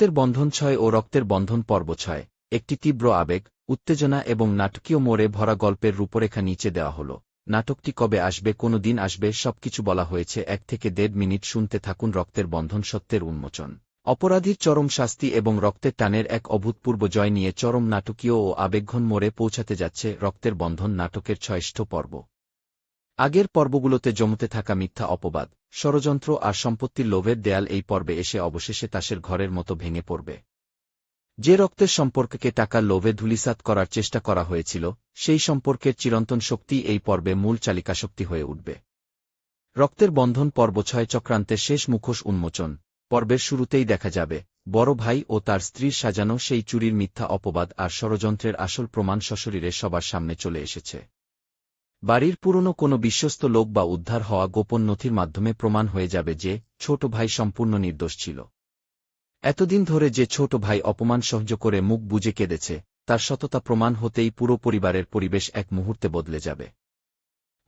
রক্তের বন্ধন ৬ ও রক্তের বন্ধন পর্ব ৬ একটি তীব্র আবেগ, উত্তেজনা এবং নাটকীয় মোড়ে ভরা গল্পের রূপরেখা নিচে দেওয়া হল। নাটকটি কবে আসবে, কোনো দিন আসবে, সবকিছু বলা হয়েছে। ১ থেকে ১.৫ মিনিট শুনতে থাকুন। রক্তের বন্ধন, সত্যের উন্মোচন, অপরাধীর চরম শাস্তি এবং রক্তের টানের এক অভূতপূর্ব জয় নিয়ে চরম নাটকীয় ও আবেগঘন মোড়ে পৌঁছাতে যাচ্ছে রক্তের বন্ধন নাটকের ৬ষ্ঠ পর্ব। আগের পর্বগুলোতে জমতে থাকা মিথ্যা অপবাদ, ষড়যন্ত্র আর সম্পত্তির লোভের দেয়াল এই পর্বে এসে অবশেষে তাসের ঘরের মতো ভেঙে পড়বে। যে রক্তের সম্পর্ককে টাকার লোভে ধূলিসাৎ করার চেষ্টা করা হয়েছিল, সেই সম্পর্কের চিরন্তন শক্তি এই পর্বে মূল চালিকাশক্তি হয়ে উঠবে। রক্তের বন্ধন পর্ব ৬ চক্রান্তের শেষ মুখোশ উন্মোচন। পর্বের শুরুতেই দেখা যাবে বড় ভাই ও তার স্ত্রীর সাজানো সেই চুরির মিথ্যা অপবাদ আর ষড়যন্ত্রের আসল প্রমাণ সশরীরে সবার সামনে চলে এসেছে। বাড়ির পুরনো কোনো বিশ্বস্ত লোক বা উদ্ধার হওয়া গোপন নথির মাধ্যমে প্রমাণ হয়ে যাবে যে ছোট ভাই সম্পূর্ণ নির্দোষ ছিল। এতদিন ধরে যে ছোট ভাই অপমান সহ্য করে মুখ বুজে কেঁদেছে, তার সততা প্রমাণ হতেই পুরো পরিবারের পরিবেশ এক মুহূর্তে বদলে যাবে।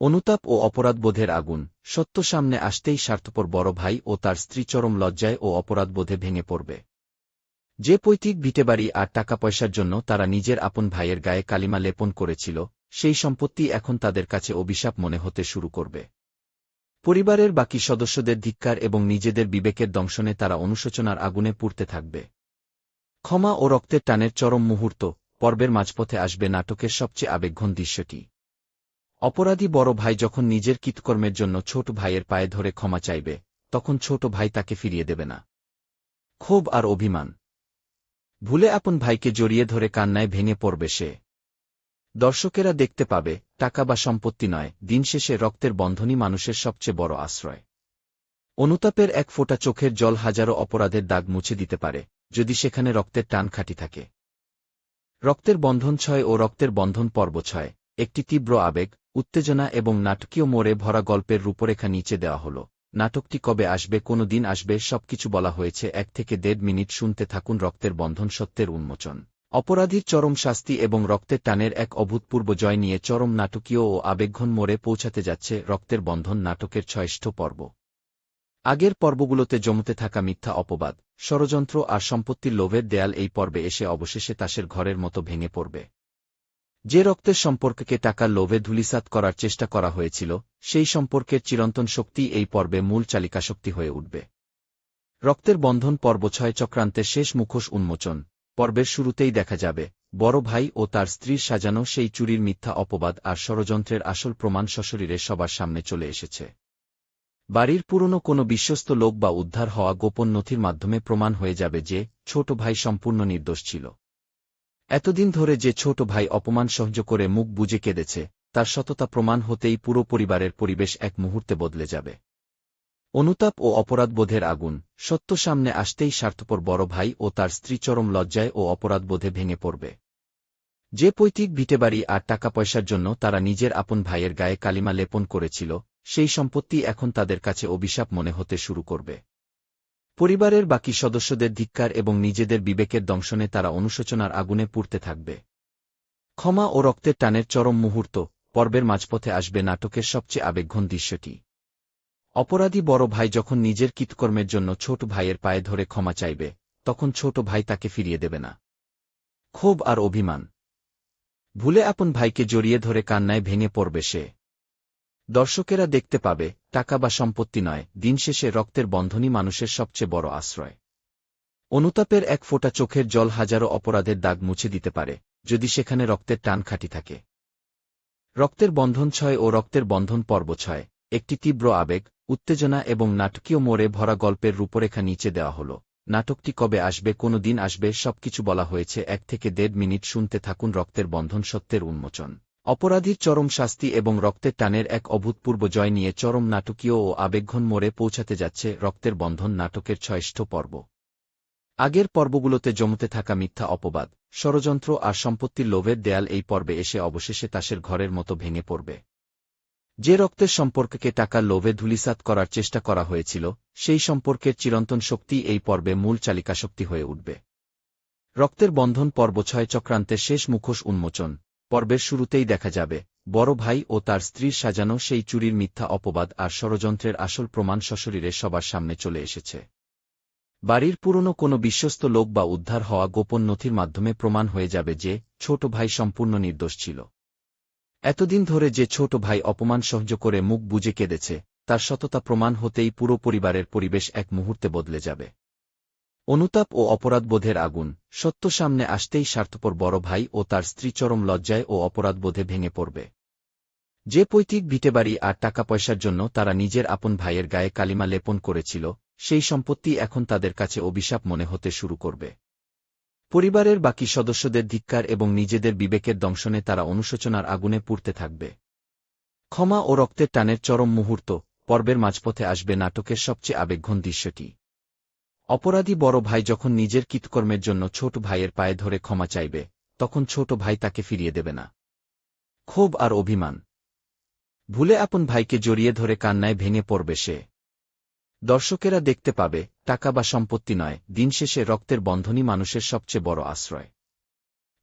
অনুতাপ ও অপরাধবোধের আগুন, সত্য সামনে আসতেই স্বার্থপর বড় ভাই ও তার স্ত্রী চরম লজ্জায় ও অপরাধবোধে ভেঙে পড়বে। যে পৈতৃক ভিটেবাড়ি আর টাকা পয়সার জন্য তারা নিজের আপন ভাইয়ের গায়ে কালিমা লেপন করেছিল, সেই সম্পত্তি এখন তাদের কাছে অভিশাপ মনে হতে শুরু করবে। পরিবারের বাকি সদস্যদের ধিক্কার এবং নিজেদের বিবেকের দংশনে তারা অনুশোচনার আগুনে পুড়তে থাকবে। ক্ষমা ও রক্তের টানের চরম মুহূর্ত। পর্বের মাঝপথে আসবে নাটকের সবচেয়ে আবেগঘন দৃশ্যটি। অপরাধী বড় ভাই যখন নিজের কৃতকর্মের জন্য ছোট ভাইয়ের পায়ে ধরে ক্ষমা চাইবে, তখন ছোট ভাই তাকে ফিরিয়ে দেবে না। ক্ষোভ আর অভিমান ভুলে আপন ভাইকে জড়িয়ে ধরে কান্নায় ভেঙে পড়বে সে। দর্শকেরা দেখতে পাবে টাকা বা সম্পত্তি নয়, দিন শেষে রক্তের বন্ধনই মানুষের সবচেয়ে বড় আশ্রয়। অনুতাপের এক ফোঁটা চোখের জল হাজারো অপরাধের দাগ মুছে দিতে পারে, যদি সেখানে রক্তের টান খাঁটি থাকে। রক্তের বন্ধন ৬ ও রক্তের বন্ধন পর্ব ৬ একটি তীব্র আবেগ, উত্তেজনা এবং নাটকীয় মোড়ে ভরা গল্পের রূপরেখা নিচে দেওয়া হল। নাটকটি কবে আসবে, কোনো দিন আসবে, সবকিছু বলা হয়েছে। ১ থেকে ১.৫ মিনিট শুনতে থাকুন। রক্তের বন্ধন, সত্যের উন্মোচন, অপরাধীর চরম শাস্তি এবং রক্তের টানের এক অভূতপূর্ব জয় নিয়ে চরম নাটকীয় ও আবেগঘন মোড়ে পৌঁছাতে যাচ্ছে রক্তের বন্ধন নাটকের ৬ষ্ঠ পর্ব। আগের পর্বগুলোতে জমতে থাকা মিথ্যা অপবাদ, ষড়যন্ত্র আর সম্পত্তির লোভের দেয়াল এই পর্বে এসে অবশেষে তাসের ঘরের মতো ভেঙে পড়বে। যে রক্তের সম্পর্ককে টাকার লোভে ধূলিসাৎ করার চেষ্টা করা হয়েছিল, সেই সম্পর্কের চিরন্তন শক্তি এই পর্বে মূল চালিকাশক্তি হয়ে উঠবে। রক্তের বন্ধন পর্ব ৬ চক্রান্তের শেষ মুখোশ উন্মোচন। পর্বের শুরুতেই দেখা যাবে বড় ভাই ও তার স্ত্রীর সাজানো সেই চুরির মিথ্যা অপবাদ আর ষড়যন্ত্রের আসল প্রমাণ সশরীরে সবার সামনে চলে এসেছে। বাড়ির পুরনো কোনো বিশ্বস্ত লোক বা উদ্ধার হওয়া গোপন নথির মাধ্যমে প্রমাণ হয়ে যাবে যে ছোট ভাই সম্পূর্ণ নির্দোষ ছিল। এতদিন ধরে যে ছোট ভাই অপমান সহ্য করে মুখ বুজে কেঁদেছে, তার সততা প্রমাণ হতেই পুরো পরিবারের পরিবেশ এক মুহূর্তে বদলে যাবে। অনুতাপ ও অপরাধবোধের আগুন, সত্য সামনে আসতেই স্বার্থপর বড় ভাই ও তার স্ত্রী চরম লজ্জায় ও অপরাধবোধে ভেঙে পড়বে। যে পৈতৃক ভিটেবাড়ি আর টাকা পয়সার জন্য তারা নিজের আপন ভাইয়ের গায়ে কালিমা লেপন করেছিল, সেই সম্পত্তি এখন তাদের কাছে অভিশাপ মনে হতে শুরু করবে। পরিবারের বাকি সদস্যদের ধিক্কার এবং নিজেদের বিবেকের দংশনে তারা অনুশোচনার আগুনে পুড়তে থাকবে। ক্ষমা ও রক্তের টানের চরম মুহূর্ত। পর্বের মাঝপথে আসবে নাটকের সবচেয়ে আবেগঘন দৃশ্যটি। অপরাধী বড় ভাই যখন নিজের কৃতকর্মের জন্য ছোট ভাইয়ের পায়ে ধরে ক্ষমা চাইবে, তখন ছোট ভাই তাকে ফিরিয়ে দেবে না। ক্ষোভ আর অভিমান ভুলে আপন ভাইকে জড়িয়ে ধরে কান্নায় ভেঙে পড়বে সে। দর্শকেরা দেখতে পাবে টাকা বা সম্পত্তি নয়, দিন শেষে রক্তের বন্ধনই মানুষের সবচেয়ে বড় আশ্রয়। অনুতাপের এক ফোঁটা চোখের জল হাজারো অপরাধের দাগ মুছে দিতে পারে, যদি সেখানে রক্তের টান খাঁটি থাকে। রক্তের বন্ধন ৬ ও রক্তের বন্ধন পর্ব ৬ একটি তীব্র আবেগ, উত্তেজনা এবং নাটকীয় মোড়ে ভরা গল্পের রূপরেখা নিচে দেওয়া হল। নাটকটি কবে আসবে, কোনো দিন আসবে, সবকিছু বলা হয়েছে। ১ থেকে ১.৫ মিনিট শুনতে থাকুন। রক্তের বন্ধন, সত্যের উন্মোচন, অপরাধীর চরম শাস্তি এবং রক্তের টানের এক অভূতপূর্ব জয় নিয়ে চরম নাটকীয় ও আবেগঘন মোড়ে পৌঁছাতে যাচ্ছে রক্তের বন্ধন নাটকের ৬ষ্ঠ পর্ব। আগের পর্বগুলোতে জমতে থাকা মিথ্যা অপবাদ, ষড়যন্ত্র আর সম্পত্তির লোভের দেয়াল এই পর্বে এসে অবশেষে তাসের ঘরের মতো ভেঙে পড়বে। যে রক্তের সম্পর্ককে টাকার লোভে ধূলিসাৎ করার চেষ্টা করা হয়েছিল, সেই সম্পর্কের চিরন্তন শক্তি এই পর্বে মূল চালিকাশক্তি হয়ে উঠবে। রক্তের বন্ধন পর্ব ৬ চক্রান্তের শেষ মুখোশ উন্মোচন। পর্বের শুরুতেই দেখা যাবে বড় ভাই ও তার স্ত্রীর সাজানো সেই চুরির মিথ্যা অপবাদ আর ষড়যন্ত্রের আসল প্রমাণ সশরীরে সবার সামনে চলে এসেছে। বাড়ির পুরনো কোনো বিশ্বস্ত লোক বা উদ্ধার হওয়া গোপন নথির মাধ্যমে প্রমাণ হয়ে যাবে যে ছোট ভাই সম্পূর্ণ নির্দোষ ছিল। এতদিন ধরে যে ছোট ভাই অপমান সহ্য করে মুখ বুজে কেঁদেছে, তার সততা প্রমাণ হতেই পুরো পরিবারের পরিবেশ এক মুহূর্তে বদলে যাবে। অনুতাপ ও অপরাধবোধের আগুন, সত্য সামনে আসতেই স্বার্থপর বড় ভাই ও তার স্ত্রী চরম লজ্জায় ও অপরাধবোধে ভেঙে পড়বে। যে পৈতৃক ভিটেবাড়ি আর টাকা পয়সার জন্য তারা নিজের আপন ভাইয়ের গায়ে কালিমা লেপন করেছিল, সেই সম্পত্তি এখন তাদের কাছে অভিশাপ মনে হতে শুরু করবে। পরিবারের বাকি সদস্যদের ধিক্কার এবং নিজেদের বিবেকের দংশনে তারা অনুশোচনার আগুনে পুড়তে থাকবে। ক্ষমা ও রক্তের টানের চরম মুহূর্ত, পর্বের মাঝপথে আসবে নাটকের সবচেয়ে আবেগঘন দৃশ্যটি। অপরাধী বড় ভাই যখন নিজের কৃতকর্মের জন্য ছোট ভাইয়ের পায়ে ধরে ক্ষমা চাইবে, তখন ছোট ভাই তাকে ফিরিয়ে দেবে না। ক্ষোভ আর অভিমান ভুলে আপন ভাইকে জড়িয়ে ধরে কান্নায় ভেঙে পড়বে সে। দর্শকেরা দেখতে পাবে, টাকা বা সম্পত্তি নয়, দিন শেষে রক্তের বন্ধনই মানুষের সবচেয়ে বড় আশ্রয়।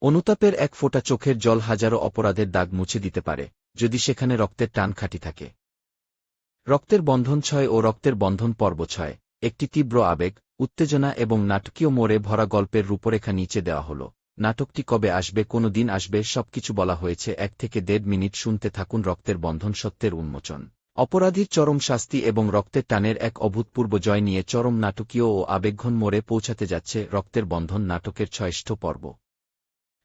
অনুতাপের এক ফোঁটা চোখের জল হাজারো অপরাধের দাগ মুছে দিতে পারে, যদি সেখানে রক্তের টান খাঁটি থাকে। রক্তের বন্ধন 6 ও রক্তের বন্ধন পর্ব 6, একটি তীব্র আবেগ, উত্তেজনা এবং নাটকীয় মোড়ে ভরা গল্পের রূপরেখা নিচে দেওয়া হল। নাটকটি কবে আসবে, কোনো দিন আসবে, সবকিছু বলা হয়েছে 1 থেকে 1.5 মিনিট। শুনতে থাকুন রক্তের বন্ধন, সত্যের উন্মোচন, অপরাধীর চরম শাস্তি এবং রক্তের টানের এক অভূতপূর্ব জয় নিয়ে চরম নাটকীয় ও আবেগঘন মোড়ে পৌঁছাতে যাচ্ছে রক্তের বন্ধন নাটকের 6ষ্ঠ পর্ব।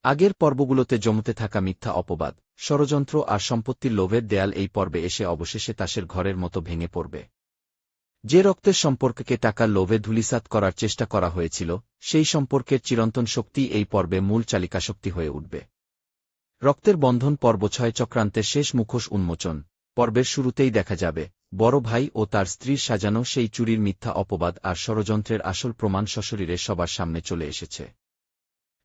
আগের পর্বগুলোতে জমতে থাকা মিথ্যা অপবাদ, ষড়যন্ত্র আর সম্পত্তির লোভের দেয়াল এই পর্বে এসে অবশেষে তাসের ঘরের মতো ভেঙে পড়বে। যে রক্তের সম্পর্ককে টাকার লোভে ধূলিসাৎ করার চেষ্টা করা হয়েছিল, সেই সম্পর্কের চিরন্তন শক্তি এই পর্বে মূল চালিকাশক্তি হয়ে উঠবে। রক্তের বন্ধন পর্ব 6 চক্রান্তের শেষ মুখোশ উন্মোচন। পর্বের শুরুতেই দেখা যাবে, বড় ভাই ও তার স্ত্রীর সাজানো সেই চুরির মিথ্যা অপবাদ আর ষড়যন্ত্রের আসল প্রমাণ সশরীরে সবার সামনে চলে এসেছে।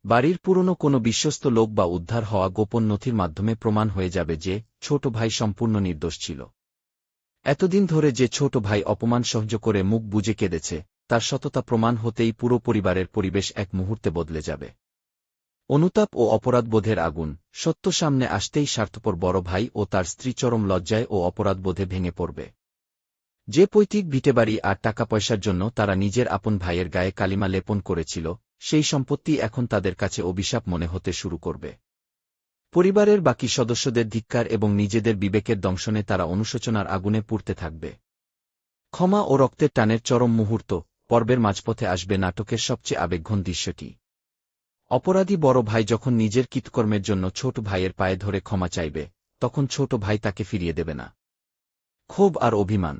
বাড়ির পুরনো কোনো বিশ্বস্ত লোক বা উদ্ধার হওয়া গোপন নথির মাধ্যমে প্রমাণ হয়ে যাবে যে ছোট ভাই সম্পূর্ণ নির্দোষ ছিল। এতদিন ধরে যে ছোট ভাই অপমান সহ্য করে মুখ বুজে কেঁদেছে, তার সততা প্রমাণ হতেই পুরো পরিবারের পরিবেশ এক মুহূর্তে বদলে যাবে। অনুতাপ ও অপরাধবোধের আগুন, সত্য সামনে আসতেই স্বার্থপর বড় ভাই ও তার স্ত্রী চরম লজ্জায় ও অপরাধবোধে ভেঙে পড়বে। যে পৈতৃক ভিটেবাড়ি আর টাকা পয়সার জন্য তারা নিজের আপন ভাইয়ের গায়ে কালিমা লেপন করেছিল, সেই সম্পত্তি এখন তাদের কাছে অভিশাপ মনে হতে শুরু করবে। পরিবারের বাকি সদস্যদের ধিক্কার এবং নিজেদের বিবেকের দংশনে তারা অনুশোচনার আগুনে পুড়তে থাকবে। ক্ষমা ও রক্তের টানের চরম মুহূর্ত, পর্বের মাঝপথে আসবে নাটকের সবচেয়ে আবেগঘন দৃশ্যটি। অপরাধী বড় ভাই যখন নিজের কৃতকর্মের জন্য ছোট ভাইয়ের পায়ে ধরে ক্ষমা চাইবে, তখন ছোট ভাই তাকে ফিরিয়ে দেবে না। ক্ষোভ আর অভিমান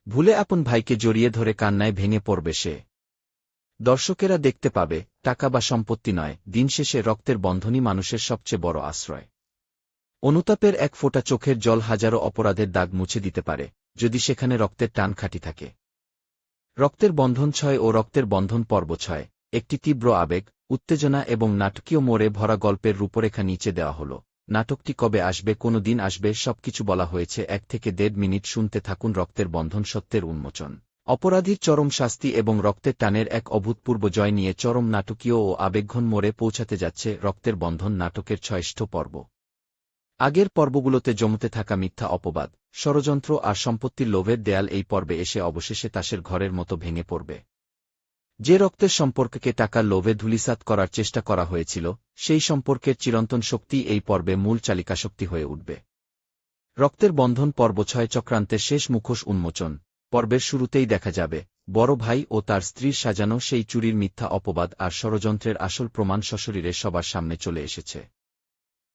ভুলে আপন ভাইকে জড়িয়ে ধরে কান্নায় ভেঙে পড়বে সে। দর্শকেরা দেখতে পাবে, টাকা বা সম্পত্তি নয়, দিন শেষে রক্তের বন্ধনই মানুষের সবচেয়ে বড় আশ্রয়। অনুতাপের এক ফোঁটা চোখের জল হাজারো অপরাধের দাগ মুছে দিতে পারে, যদি সেখানে রক্তের টান খাঁটি থাকে। রক্তের বন্ধন 6 ও রক্তের বন্ধন পর্ব 6, একটি তীব্র আবেগ, উত্তেজনা এবং নাটকীয় মোড়ে ভরা গল্পের রূপরেখা নিচে দেওয়া হল। নাটকটি কবে আসবে, কোনো দিন আসবে, সবকিছু বলা হয়েছে 1 থেকে 1.5 মিনিট। শুনতে থাকুন রক্তের বন্ধন, সত্যের উন্মোচন, অপরাধীর চরম শাস্তি এবং রক্তের টানের এক অভূতপূর্ব জয় নিয়ে চরম নাটকীয় ও আবেগঘন মোড়ে পৌঁছাতে যাচ্ছে রক্তের বন্ধন নাটকের 6ষ্ঠ পর্ব। আগের পর্বগুলোতে জমতে থাকা মিথ্যা অপবাদ, ষড়যন্ত্র আর সম্পত্তির লোভের দেয়াল এই পর্বে এসে অবশেষে তাসের ঘরের মতো ভেঙে পড়বে। যে রক্তের সম্পর্ককে টাকার লোভে ধূলিসাৎ করার চেষ্টা করা হয়েছিল, সেই সম্পর্কের চিরন্তন শক্তি এই পর্বে মূল চালিকাশক্তি হয়ে উঠবে। রক্তের বন্ধন পর্ব 6 চক্রান্তের শেষ মুখোশ উন্মোচন। পর্বের শুরুতেই দেখা যাবে, বড় ভাই ও তার স্ত্রীর সাজানো সেই চুরির মিথ্যা অপবাদ আর ষড়যন্ত্রের আসল প্রমাণ সশরীরে সবার সামনে চলে এসেছে।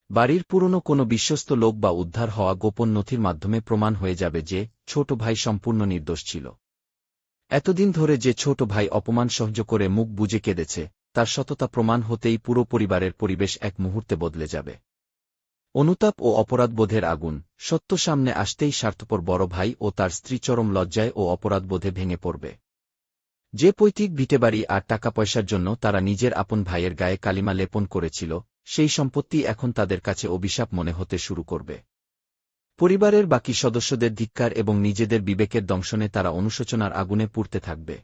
বাড়ির পুরনো কোনো বিশ্বস্ত লোক বা উদ্ধার হওয়া গোপন নথির মাধ্যমে প্রমাণ হয়ে যাবে যে ছোট ভাই সম্পূর্ণ নির্দোষ ছিল। এতদিন ধরে যে ছোট ভাই অপমান সহ্য করে মুখ বুজে কেঁদেছে, তার সততা প্রমাণ হতেই পুরো পরিবারের পরিবেশ এক মুহূর্তে বদলে যাবে। অনুতাপ ও অপরাধবোধের আগুন, সত্য সামনে আসতেই স্বার্থপর বড় ভাই ও তার স্ত্রী চরম লজ্জায় ও অপরাধবোধে ভেঙে পড়বে। যে পৈতৃক ভিটেবাড়ি আর টাকা পয়সার জন্য তারা নিজের আপন ভাইয়ের গায়ে কালিমা লেপন করেছিল, সেই সম্পত্তি এখন তাদের কাছে অভিশাপ মনে হতে শুরু করবে। পরিবারের বাকি সদস্যদের ধিক্কার এবং নিজেদের বিবেকের দংশনে তারা অনুশোচনার আগুনে পুড়তে থাকবে।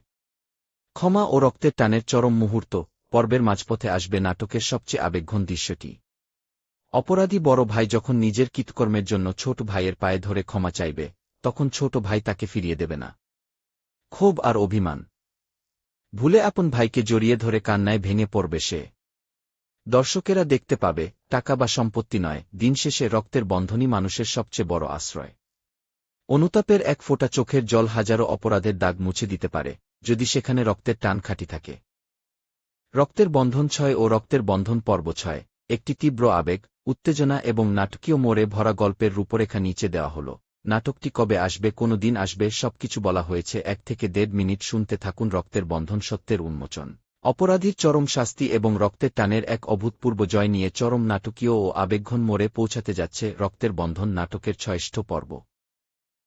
ক্ষমা ও রক্তের টানের চরম মুহূর্ত, পর্বের মাঝপথে আসবে নাটকের সবচেয়ে আবেগঘন দৃশ্যটি। অপরাধী বড় ভাই যখন নিজের কৃতকর্মের জন্য ছোট ভাইয়ের পায়ে ধরে ক্ষমা চাইবে, তখন ছোট ভাই তাকে ফিরিয়ে দেবে না। ক্ষোভ আর অভিমান ভুলে আপন ভাইকে জড়িয়ে ধরে কান্নায় ভেঙে পড়বে সে। দর্শকেরা দেখতে পাবে, টাকা বা সম্পত্তি নয়, দিন শেষে রক্তের বন্ধনই মানুষের সবচেয়ে বড় আশ্রয়। অনুতাপের এক ফোঁটা চোখের জল হাজারো অপরাধের দাগ মুছে দিতে পারে, যদি সেখানে রক্তের টান খাঁটি থাকে। রক্তের বন্ধন ৬ ও রক্তের বন্ধন পর্ব ৬ একটি তীব্র আবেগ, উত্তেজনা এবং নাটকীয় মোড়ে ভরা গল্পের রূপরেখা নিচে দেওয়া হল। নাটকটি কবে আসবে, কোনো দিন আসবে, সবকিছু বলা হয়েছে। ১ থেকে ১.৫ মিনিট শুনতে থাকুন রক্তের বন্ধন, সত্যের উন্মোচন, অপরাধীর চরম শাস্তি এবং রক্তের টানের এক অভূতপূর্ব জয় নিয়ে চরম নাটকীয় ও আবেগঘন মোড়ে পৌঁছাতে যাচ্ছে রক্তের বন্ধন নাটকের ৬ষ্ঠ পর্ব।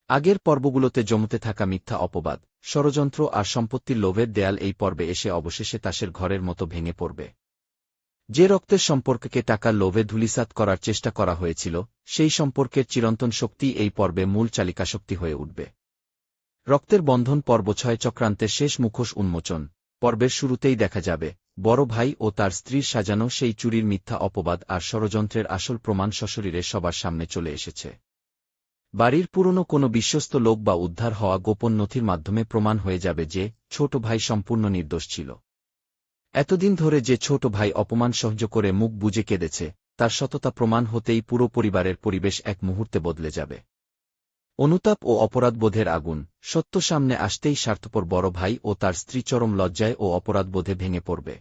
আগের পর্বগুলোতে জমতে থাকা মিথ্যা অপবাদ, ষড়যন্ত্র আর সম্পত্তির লোভের দেয়াল এই পর্বে এসে অবশেষে তাসের ঘরের মতো ভেঙে পড়বে। যে রক্তের সম্পর্ককে টাকার লোভে ধূলিসাৎ করার চেষ্টা করা হয়েছিল, সেই সম্পর্কের চিরন্তন শক্তি এই পর্বে মূল চালিকাশক্তি হয়ে উঠবে। রক্তের বন্ধন পর্ব ৬ চক্রান্তের শেষ মুখোশ উন্মোচন। পর্বের শুরুতেই দেখা যাবে, বড় ভাই ও তার স্ত্রীর সাজানো সেই চুরির মিথ্যা অপবাদ আর ষড়যন্ত্রের আসল প্রমাণ সশরীরে সবার সামনে চলে এসেছে। বাড়ির পুরনো কোনো বিশ্বস্ত লোক বা উদ্ধার হওয়া গোপন নথির মাধ্যমে প্রমাণ হয়ে যাবে যে ছোট ভাই সম্পূর্ণ নির্দোষ ছিল। এতদিন ধরে যে ছোট ভাই অপমান সহ্য করে মুখ বুজে কেঁদেছে, তার সততা প্রমাণ হতেই পুরো পরিবারের পরিবেশ এক মুহূর্তে বদলে যাবে। অনুতাপ ও অপরাধবোধের আগুন, সত্য সামনে আসতেই স্বার্থপর বড় ভাই ও তার স্ত্রী চরম লজ্জায় ও অপরাধবোধে ভেঙে পড়বে।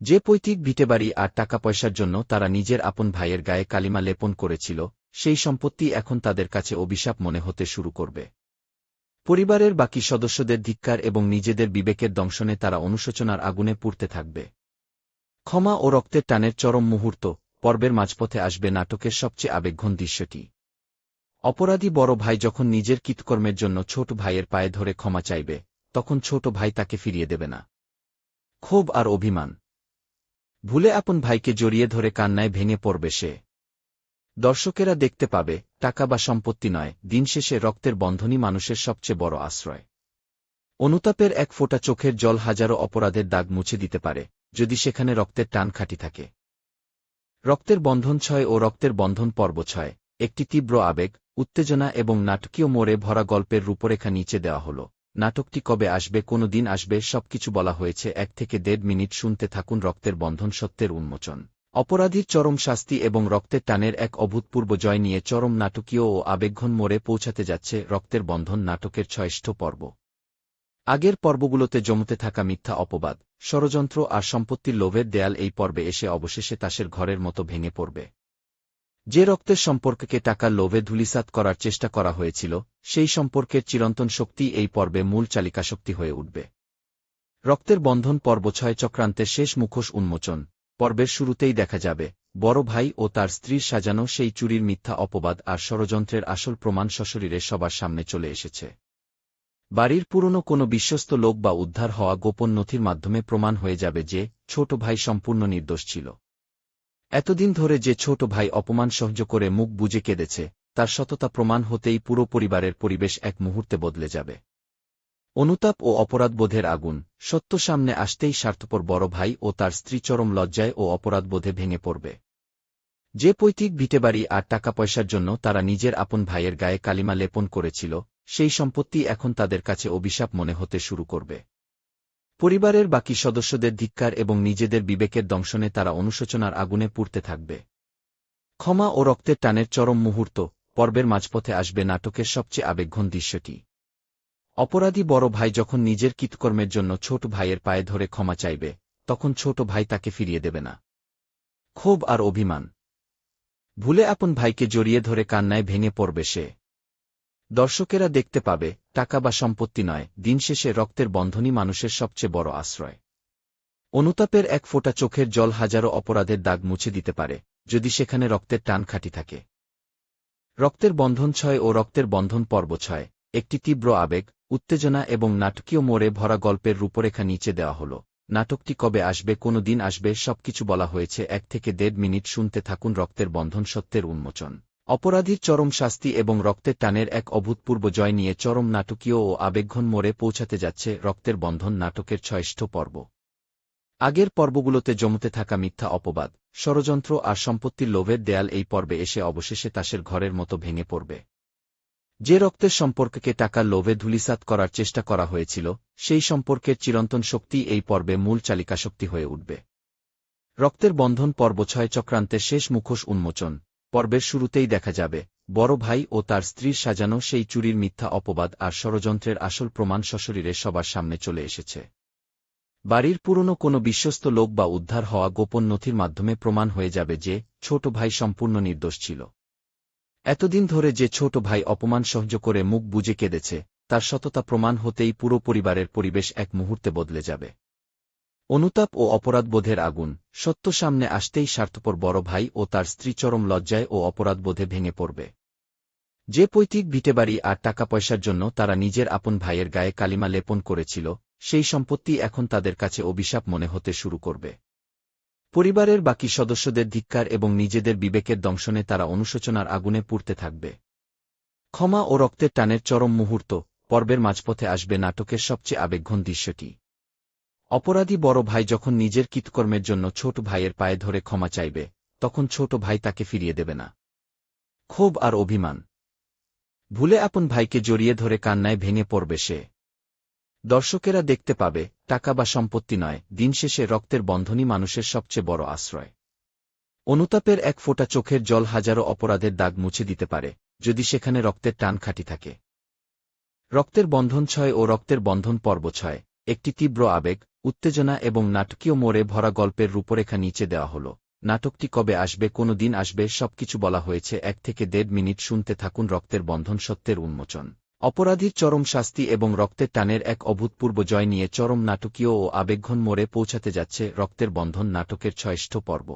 যে পৈতৃক ভিটেবাড়ি আর টাকা পয়সার জন্য তারা নিজের আপন ভাইয়ের গায়ে কালিমা লেপন করেছিল, সেই সম্পত্তি এখন তাদের কাছে অভিশাপ মনে হতে শুরু করবে। পরিবারের বাকি সদস্যদের ধিক্কার এবং নিজেদের বিবেকের দংশনে তারা অনুশোচনার আগুনে পুড়তে থাকবে। ক্ষমা ও রক্তের টানের চরম মুহূর্ত, পর্বের মাঝপথে আসবে নাটকের সবচেয়ে আবেগঘন দৃশ্যটি। অপরাধী বড় ভাই যখন নিজের কৃতকর্মের জন্য ছোট ভাইয়ের পায়ে ধরে ক্ষমা চাইবে, তখন ছোট ভাই তাকে ফিরিয়ে দেবে না। ক্ষোভ আর অভিমান ভুলে আপন ভাইকে জড়িয়ে ধরে কান্নায় ভেঙে পড়বে সে। দর্শকেরা দেখতে পাবে, টাকা বা সম্পত্তি নয়, দিন শেষে রক্তের বন্ধনই মানুষের সবচেয়ে বড় আশ্রয়। অনুতাপের এক ফোঁটা চোখের জল হাজারো অপরাধের দাগ মুছে দিতে পারে, যদি সেখানে রক্তের টান খাঁটি থাকে। রক্তের বন্ধন ৬ ও রক্তের বন্ধন পর্ব ৬ একটি তীব্র আবেগ, উত্তেজনা এবং নাটকীয় মোড়ে ভরা গল্পের রূপরেখা নিচে দেওয়া হল। নাটকটি কবে আসবে, কোনো দিন আসবে, সবকিছু বলা হয়েছে। ১ থেকে ১.৫ মিনিট শুনতে থাকুন রক্তের বন্ধন, সত্যের উন্মোচন, অপরাধীর চরম শাস্তি এবং রক্তের টানের এক অভূতপূর্ব জয় নিয়ে চরম নাটকীয় ও আবেগঘন মোড়ে পৌঁছাতে যাচ্ছে রক্তের বন্ধন নাটকের ৬ষ্ঠ পর্ব। আগের পর্বগুলোতে জমতে থাকা মিথ্যা অপবাদ, ষড়যন্ত্র আর সম্পত্তির লোভের দেয়াল এই পর্বে এসে অবশেষে তাসের ঘরের মতো ভেঙে পড়বে। যে রক্তের সম্পর্ককে টাকার লোভে ধূলিসাৎ করার চেষ্টা করা হয়েছিল, সেই সম্পর্কের চিরন্তন শক্তি এই পর্বে মূল চালিকাশক্তি হয়ে উঠবে। রক্তের বন্ধন পর্ব ৬ চক্রান্তের শেষ মুখোশ উন্মোচন। পর্বের শুরুতেই দেখা যাবে, বড় ভাই ও তার স্ত্রীর সাজানো সেই চুরির মিথ্যা অপবাদ আর ষড়যন্ত্রের আসল প্রমাণ সশরীরে সবার সামনে চলে এসেছে। বাড়ির পুরনো কোনো বিশ্বস্ত লোক বা উদ্ধার হওয়া গোপন নথির মাধ্যমে প্রমাণ হয়ে যাবে যে ছোট ভাই সম্পূর্ণ নির্দোষ ছিল। এতদিন ধরে যে ছোট ভাই অপমান সহ্য করে মুখ বুজে কেঁদেছে, তার সততা প্রমাণ হতেই পুরো পরিবারের পরিবেশ এক মুহূর্তে বদলে যাবে। অনুতাপ ও অপরাধবোধের আগুন, সত্য সামনে আসতেই স্বার্থপর বড় ভাই ও তার স্ত্রী চরম লজ্জায় ও অপরাধবোধে ভেঙে পড়বে। যে পৈতৃক ভিটেবাড়ি আর টাকা পয়সার জন্য তারা নিজের আপন ভাইয়ের গায়ে কালিমা লেপন করেছিল, সেই সম্পত্তি এখন তাদের কাছে অভিশাপ মনে হতে শুরু করবে। পরিবারের বাকি সদস্যদের ধিক্কার এবং নিজেদের বিবেকের দংশনে তারা অনুশোচনার আগুনে পুড়তে থাকবে। ক্ষমা ও রক্তের টানের চরম মুহূর্ত, পর্বের মাঝপথে আসবে নাটকের সবচেয়ে আবেগঘন দৃশ্যটি। অপরাধী বড় ভাই যখন নিজের কৃতকর্মের জন্য ছোট ভাইয়ের পায়ে ধরে ক্ষমা চাইবে, তখন ছোট ভাই তাকে ফিরিয়ে দেবে না। ক্ষোভ আর অভিমান ভুলে আপন ভাইকে জড়িয়ে ধরে কান্নায় ভেঙে পড়বে সে। দর্শকেরা দেখতে পাবে, টাকা বা সম্পত্তি নয়, দিন শেষে রক্তের বন্ধনই মানুষের সবচেয়ে বড় আশ্রয়। অনুতাপের এক ফোঁটা চোখের জল হাজারো অপরাধের দাগ মুছে দিতে পারে, যদি সেখানে রক্তের টান খাঁটি থাকে। রক্তের বন্ধন ৬ ও রক্তের বন্ধন পর্ব ৬ একটি তীব্র আবেগ, উত্তেজনা এবং নাটকীয় মোড়ে ভরা গল্পের রূপরেখা নিচে দেওয়া হল। নাটকটি কবে আসবে, কোনো দিন আসবে, সবকিছু বলা হয়েছে। ১ থেকে ১.৫ মিনিট শুনতে থাকুন রক্তের বন্ধন, সত্যের উন্মোচন, অপরাধীর চরম শাস্তি এবং রক্তের টানের এক অভূতপূর্ব জয় নিয়ে চরম নাটকীয় ও আবেগঘন মোড়ে পৌঁছাতে যাচ্ছে রক্তের বন্ধন নাটকের ৬ষ্ঠ পর্ব। আগের পর্বগুলোতে জমতে থাকা মিথ্যা অপবাদ, ষড়যন্ত্র আর সম্পত্তির লোভের দেয়াল এই পর্বে এসে অবশেষে তাসের ঘরের মতো ভেঙে পড়বে। যে রক্তের সম্পর্ককে টাকার লোভে ধূলিসাৎ করার চেষ্টা করা হয়েছিল, সেই সম্পর্কের চিরন্তন শক্তি এই পর্বে মূল চালিকাশক্তি হয়ে উঠবে। রক্তের বন্ধন পর্ব ৬ চক্রান্তের শেষ মুখোশ উন্মোচন। পর্বের শুরুতেই দেখা যাবে, বড় ভাই ও তার স্ত্রীর সাজানো সেই চুরির মিথ্যা অপবাদ আর ষড়যন্ত্রের আসল প্রমাণ সশরীরে সবার সামনে চলে এসেছে। বাড়ির পুরনো কোনো বিশ্বস্ত লোক বা উদ্ধার হওয়া গোপন নথির মাধ্যমে প্রমাণ হয়ে যাবে যে, ছোট ভাই সম্পূর্ণ নির্দোষ ছিল। এতদিন ধরে যে ছোট ভাই অপমান সহ্য করে মুখ বুজে কেঁদেছে, তার সততা প্রমাণ হতেই পুরো পরিবারের পরিবেশ এক মুহূর্তে বদলে যাবে। অনুতাপ ও অপরাধবোধের আগুন। সত্য সামনে আসতেই স্বার্থপর বড় ভাই ও তার স্ত্রী চরম লজ্জায় ও অপরাধবোধে ভেঙে পড়বে। যে পৈতৃক ভিটেবাড়ি আর টাকা পয়সার জন্য তারা নিজের আপন ভাইয়ের গায়ে কালিমা লেপন করেছিল, সেই সম্পত্তি এখন তাদের কাছে অভিশাপ মনে হতে শুরু করবে। পরিবারের বাকি সদস্যদের ধিক্কার এবং নিজেদের বিবেকের দংশনে তারা অনুশোচনার আগুনে পুড়তে থাকবে। ক্ষমা ও রক্তের টানের চরম মুহূর্ত। পর্বের মাঝপথে আসবে নাটকের সবচেয়ে আবেগঘন দৃশ্যটি। অপরাধী বড় ভাই যখন নিজের কৃতকর্মের জন্য ছোট ভাইয়ের পায়ে ধরে ক্ষমা চাইবে, তখন ছোট ভাই তাকে ফিরিয়ে দেবে না। ক্ষোভ আর অভিমান ভুলে আপন ভাইকে জড়িয়ে ধরে কান্নায় ভেঙে পড়বে সে। দর্শকেরা দেখতে পাবে, টাকা বা সম্পত্তি নয়, দিন শেষে রক্তের বন্ধনই মানুষের সবচেয়ে বড় আশ্রয়। অনুতাপের এক ফোঁটা চোখের জল হাজারো অপরাধের দাগ মুছে দিতে পারে, যদি সেখানে রক্তের টান খাঁটি থাকে। রক্তের বন্ধন ৬ ও রক্তের বন্ধন পর্ব ৬ একটি তীব্র আবেগ, উত্তেজনা এবং নাটকীয় মোড়ে ভরা গল্পের রূপরেখা নিচে দেওয়া হল। নাটকটি কবে আসবে, কোনো দিন আসবে, সবকিছু বলা হয়েছে ১ থেকে ১.৫ মিনিট। শুনতে থাকুন রক্তের বন্ধন, সত্যের উন্মোচন। অপরাধীর চরম শাস্তি এবং রক্তের টানের এক অভূতপূর্ব জয় নিয়ে চরম নাটকীয় ও আবেগঘন মোড়ে পৌঁছাতে যাচ্ছে রক্তের বন্ধন নাটকের ৬ষ্ঠ পর্ব।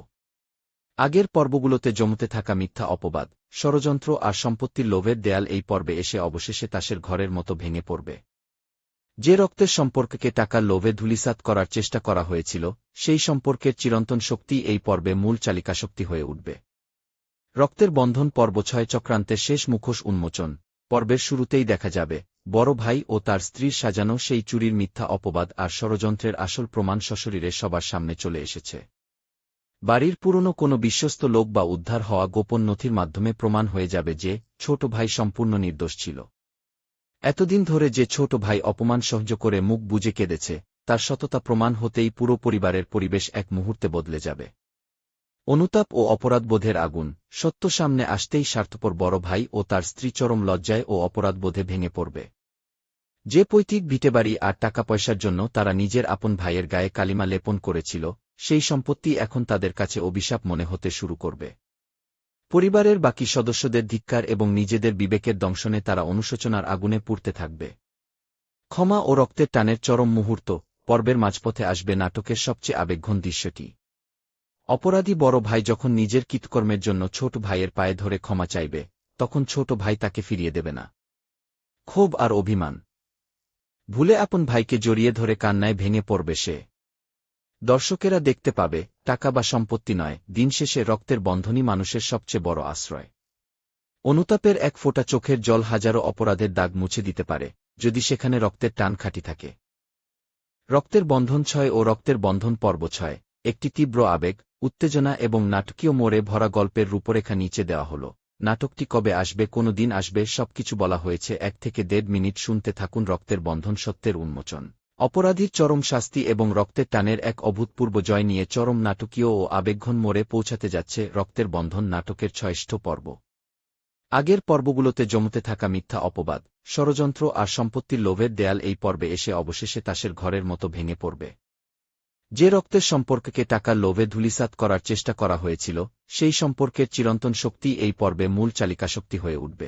আগের পর্বগুলোতে জমতে থাকা মিথ্যা অপবাদ, ষড়যন্ত্র আর সম্পত্তির লোভের দেয়াল এই পর্বে এসে অবশেষে তাসের ঘরের মতো ভেঙে পড়বে। যে রক্তের সম্পর্ককে টাকার লোভে ধূলিসাৎ করার চেষ্টা করা হয়েছিল, সেই সম্পর্কের চিরন্তন শক্তি এই পর্বে মূল চালিকাশক্তি হয়ে উঠবে। রক্তের বন্ধন পর্ব ৬ চক্রান্তের শেষ মুখোশ উন্মোচন। পর্বের শুরুতেই দেখা যাবে, বড় ভাই ও তার স্ত্রীর সাজানো সেই চুরির মিথ্যা অপবাদ আর ষড়যন্ত্রের আসল প্রমাণ সশরীরে সবার সামনে চলে এসেছে। বাড়ির পুরনো কোনো বিশ্বস্ত লোক বা উদ্ধার হওয়া গোপন নথির মাধ্যমে প্রমাণ হয়ে যাবে যে, ছোট ভাই সম্পূর্ণ নির্দোষ ছিল। এতদিন ধরে যে ছোট ভাই অপমান সহ্য করে মুখ বুজে কেঁদেছে, তার সততা প্রমাণ হতেই পুরো পরিবারের পরিবেশ এক মুহূর্তে বদলে যাবে। অনুতাপ ও অপরাধবোধের আগুন। সত্য সামনে আসতেই স্বার্থপর বড় ভাই ও তার স্ত্রী চরম লজ্জায় ও অপরাধবোধে ভেঙে পড়বে। যে পৈতৃক ভিটেবাড়ি আর টাকা পয়সার জন্য তারা নিজের আপন ভাইয়ের গায়ে কালিমা লেপন করেছিল, সেই সম্পত্তি এখন তাদের কাছে অভিশাপ মনে হতে শুরু করবে। পরিবারের বাকি সদস্যদের ধিক্কার এবং নিজেদের বিবেকের দংশনে তারা অনুশোচনার আগুনে পুড়তে থাকবে। ক্ষমা ও রক্তের টানের চরম মুহূর্ত। পর্বের মাঝপথে আসবে নাটকের সবচেয়ে আবেগঘন দৃশ্যটি। অপরাধী বড় ভাই যখন নিজের কৃতকর্মের জন্য ছোট ভাইয়ের পায়ে ধরে ক্ষমা চাইবে, তখন ছোট ভাই তাকে ফিরিয়ে দেবে না। ক্ষোভ আর অভিমান ভুলে আপন ভাইকে জড়িয়ে ধরে কান্নায় ভেঙে পড়বে সে। দর্শকেরা দেখতে পাবে, টাকা বা সম্পত্তি নয়, দিন শেষে রক্তের বন্ধনই মানুষের সবচেয়ে বড় আশ্রয়। অনুতাপের এক ফোঁটা চোখের জল হাজারো অপরাধের দাগ মুছে দিতে পারে, যদি সেখানে রক্তের টান খাঁটি থাকে। রক্তের বন্ধন ৬ ও রক্তের বন্ধন পর্ব ৬ একটি তীব্র আবেগ, উত্তেজনা এবং নাটকীয় মোড়ে ভরা গল্পের রূপরেখা নিচে দেওয়া হল। নাটকটি কবে আসবে, কোনো দিন আসবে, সবকিছু বলা হয়েছে ১ থেকে ১.৫ মিনিট। শুনতে থাকুন রক্তের বন্ধন, সত্যের উন্মোচন। অপরাধীর চরম শাস্তি এবং রক্তের টানের এক অভূতপূর্ব জয় নিয়ে চরম নাটকীয় ও আবেগঘন মোড়ে পৌঁছাতে যাচ্ছে রক্তের বন্ধন নাটকের ৬ষ্ঠ পর্ব। আগের পর্বগুলোতে জমতে থাকা মিথ্যা অপবাদ, ষড়যন্ত্র আর সম্পত্তির লোভের দেয়াল এই পর্বে এসে অবশেষে তাসের ঘরের মতো ভেঙে পড়বে। যে রক্তের সম্পর্ককে টাকার লোভে ধূলিসাৎ করার চেষ্টা করা হয়েছিল, সেই সম্পর্কের চিরন্তন শক্তি এই পর্বে মূল চালিকাশক্তি হয়ে উঠবে।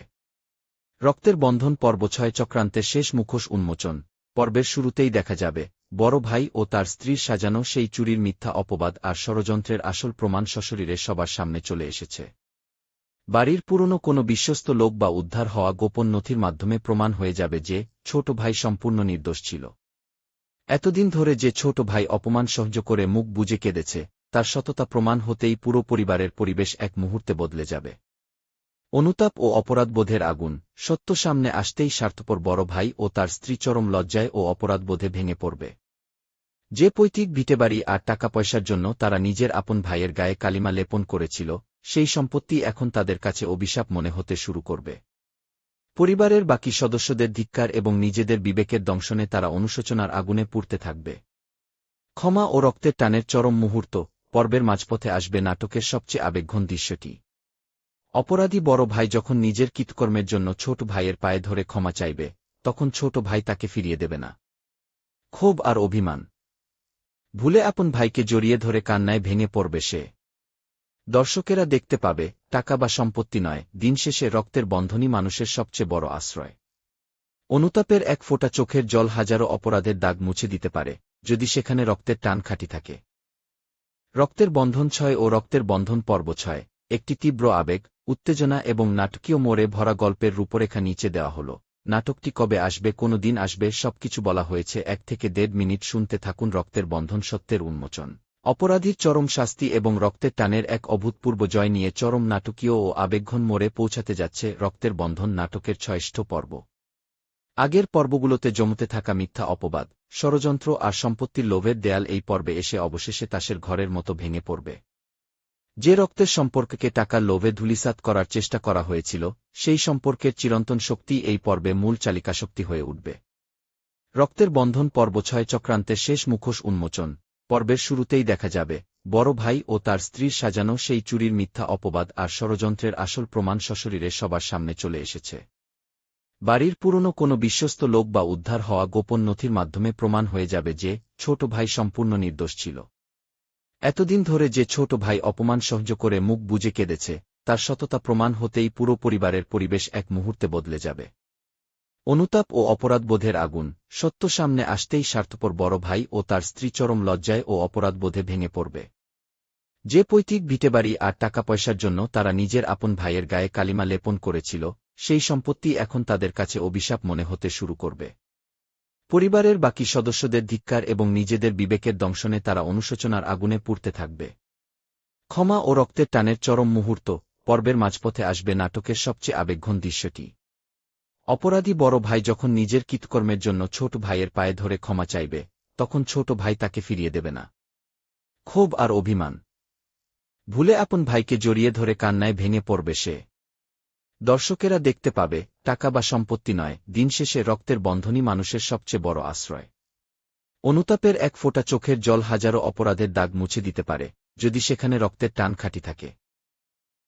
রক্তের বন্ধন পর্ব ৬ চক্রান্তের শেষ মুখোশ উন্মোচন। পর্বের শুরুতেই দেখা যাবে, বড় ভাই ও তার স্ত্রীর সাজানো সেই চুরির মিথ্যা অপবাদ আর ষড়যন্ত্রের আসল প্রমাণ সশরীরে সবার সামনে চলে এসেছে। বাড়ির পুরনো কোনো বিশ্বস্ত লোক বা উদ্ধার হওয়া গোপন নথির মাধ্যমে প্রমাণ হয়ে যাবে যে, ছোট ভাই সম্পূর্ণ নির্দোষ ছিল। এতদিন ধরে যে ছোট ভাই অপমান সহ্য করে মুখ বুজে কেঁদেছে, তার সততা প্রমাণ হতেই পুরো পরিবারের পরিবেশ এক মুহূর্তে বদলে যাবে। অনুতাপ ও অপরাধবোধের আগুন। সত্য সামনে আসতেই স্বার্থপর বড় ভাই ও তার স্ত্রী চরম লজ্জায় ও অপরাধবোধে ভেঙে পড়বে। যে পৈতৃক ভিটেবাড়ি আর টাকা পয়সার জন্য তারা নিজের আপন ভাইয়ের গায়ে কালিমা লেপন করেছিল, সেই সম্পত্তি এখন তাদের কাছে অভিশাপ মনে হতে শুরু করবে। পরিবারের বাকি সদস্যদের ধিক্কার এবং নিজেদের বিবেকের দংশনে তারা অনুশোচনার আগুনে পুড়তে থাকবে। ক্ষমা ও রক্তের টানের চরম মুহূর্ত পর্বের মাঝপথে আসবে নাটকের সবচেয়ে আবেগঘন দৃশ্যটি। অপরাধী বড় ভাই যখন নিজের কৃতকর্মের জন্য ছোট ভাইয়ের পায়ে ধরে ক্ষমা চাইবে, তখন ছোট ভাই তাকে ফিরিয়ে দেবে না। ক্ষোভ আর অভিমান ভুলে আপন ভাইকে জড়িয়ে ধরে কান্নায় ভেঙে পড়বে সে। দর্শকেরা দেখতে পাবে, টাকা বা সম্পত্তি নয়, দিন শেষে রক্তের বন্ধনই মানুষের সবচেয়ে বড় আশ্রয়। অনুতাপের এক ফোঁটা চোখের জল হাজারো অপরাধের দাগ মুছে দিতে পারে, যদি সেখানে রক্তের টান খাঁটি থাকে। রক্তের বন্ধন 6 ও রক্তের বন্ধন পর্ব 6 একটি তীব্র আবেগ, উত্তেজনা এবং নাটকীয় মোড়ে ভরা গল্পের রূপরেখা নিচে দেওয়া হল। নাটকটি কবে আসবে, কোনো দিন আসবে, সবকিছু বলা হয়েছে। 1 থেকে 1.5 মিনিট শুনতে থাকুন রক্তের বন্ধন, সত্যের উন্মোচন, অপরাধীর চরম শাস্তি এবং রক্তের টানের এক অভূতপূর্ব জয় নিয়ে চরম নাটকীয় ও আবেগঘন মোড়ে পৌঁছাতে যাচ্ছে রক্তের বন্ধন নাটকের 6ষ্ঠ পর্ব। আগের পর্বগুলোতে জমতে থাকা মিথ্যা অপবাদ, ষড়যন্ত্র আর সম্পত্তির লোভের দেয়াল এই পর্বে এসে অবশেষে তাসের ঘরের মতো ভেঙে পড়বে। যে রক্তের সম্পর্ককে টাকার লোভে ধূলিসাৎ করার চেষ্টা করা হয়েছিল, সেই সম্পর্কের চিরন্তন শক্তি এই পর্বে মূল চালিকাশক্তি হয়ে উঠবে। রক্তের বন্ধন পর্ব 6 চক্রান্তের শেষ মুখোশ উন্মোচন। পর্বের শুরুতেই দেখা যাবে, বড় ভাই ও তার স্ত্রীর সাজানো সেই চুরির মিথ্যা অপবাদ আর ষড়যন্ত্রের আসল প্রমাণ সশরীরে সবার সামনে চলে এসেছে। বাড়ির পুরনো কোনো বিশ্বস্ত লোক বা উদ্ধার হওয়া গোপন নথির মাধ্যমে প্রমাণ হয়ে যাবে যে ছোট ভাই সম্পূর্ণ নির্দোষ ছিল। এতদিন ধরে যে ছোট ভাই অপমান সহ্য করে মুখ বুজে কেঁদেছে, তার সততা প্রমাণ হতেই পুরো পরিবারের পরিবেশ এক মুহূর্তে বদলে যাবে। অনুতাপ ও অপরাধবোধের আগুন, সত্য সামনে আসতেই স্বার্থপর বড় ভাই ও তার স্ত্রী চরম লজ্জায় ও অপরাধবোধে ভেঙে পড়বে। যে পৈতৃক ভিটেবাড়ি আর টাকা পয়সার জন্য তারা নিজের আপন ভাইয়ের গায়ে কালিমা লেপন করেছিল, সেই সম্পত্তি এখন তাদের কাছে অভিশাপ মনে হতে শুরু করবে। পরিবারের বাকি সদস্যদের ধিক্কার এবং নিজেদের বিবেকের দংশনে তারা অনুশোচনার আগুনে পুড়তে থাকবে। ক্ষমা ও রক্তের টানের চরম মুহূর্ত পর্বের মাঝপথে আসবে নাটকের সবচেয়ে আবেগঘন দৃশ্যটি। অপরাধী বড় ভাই যখন নিজের কৃতকর্মের জন্য ছোট ভাইয়ের পায়ে ধরে ক্ষমা চাইবে, তখন ছোট ভাই তাকে ফিরিয়ে দেবে না। ক্ষোভ আর অভিমান ভুলে আপন ভাইকে জড়িয়ে ধরে কান্নায় ভেঙে পড়বে সে। দর্শকেরা দেখতে পাবে, টাকা বা সম্পত্তি নয়, দিন শেষে রক্তের বন্ধনই মানুষের সবচেয়ে বড় আশ্রয়। অনুতাপের এক ফোঁটা চোখের জল হাজারো অপরাধের দাগ মুছে দিতে পারে, যদি সেখানে রক্তের টান খাঁটি থাকে।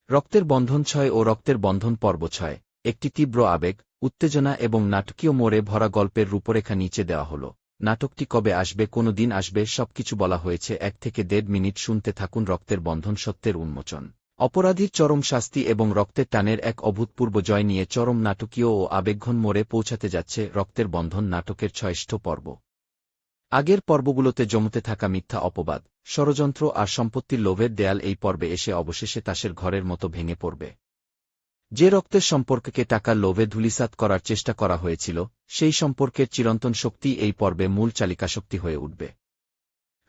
রক্তের বন্ধন 6 ও রক্তের বন্ধন পর্ব 6 একটি তীব্র আবেগ, উত্তেজনা এবং নাটকীয় মোড়ে ভরা গল্পের রূপরেখা নিচে দেওয়া হল। নাটকটি কবে আসবে, কোনো দিন আসবে, সবকিছু বলা হয়েছে। 1 থেকে 1.5 মিনিট শুনতে থাকুন রক্তের বন্ধন, সত্যের উন্মোচন, অপরাধীর চরম শাস্তি এবং রক্তের টানের এক অভূতপূর্ব জয় নিয়ে চরম নাটকীয় ও আবেগঘন মোড়ে পৌঁছাতে যাচ্ছে রক্তের বন্ধন নাটকের 6ষ্ঠ পর্ব। আগের পর্বগুলোতে জমতে থাকা মিথ্যা অপবাদ, ষড়যন্ত্র আর সম্পত্তির লোভের দেয়াল এই পর্বে এসে অবশেষে তাসের ঘরের মতো ভেঙে পড়বে। যে রক্তের সম্পর্ককে টাকার লোভে ধূলিসাৎ করার চেষ্টা করা হয়েছিল, সেই সম্পর্কের চিরন্তন শক্তি এই পর্বে মূল চালিকাশক্তি হয়ে উঠবে।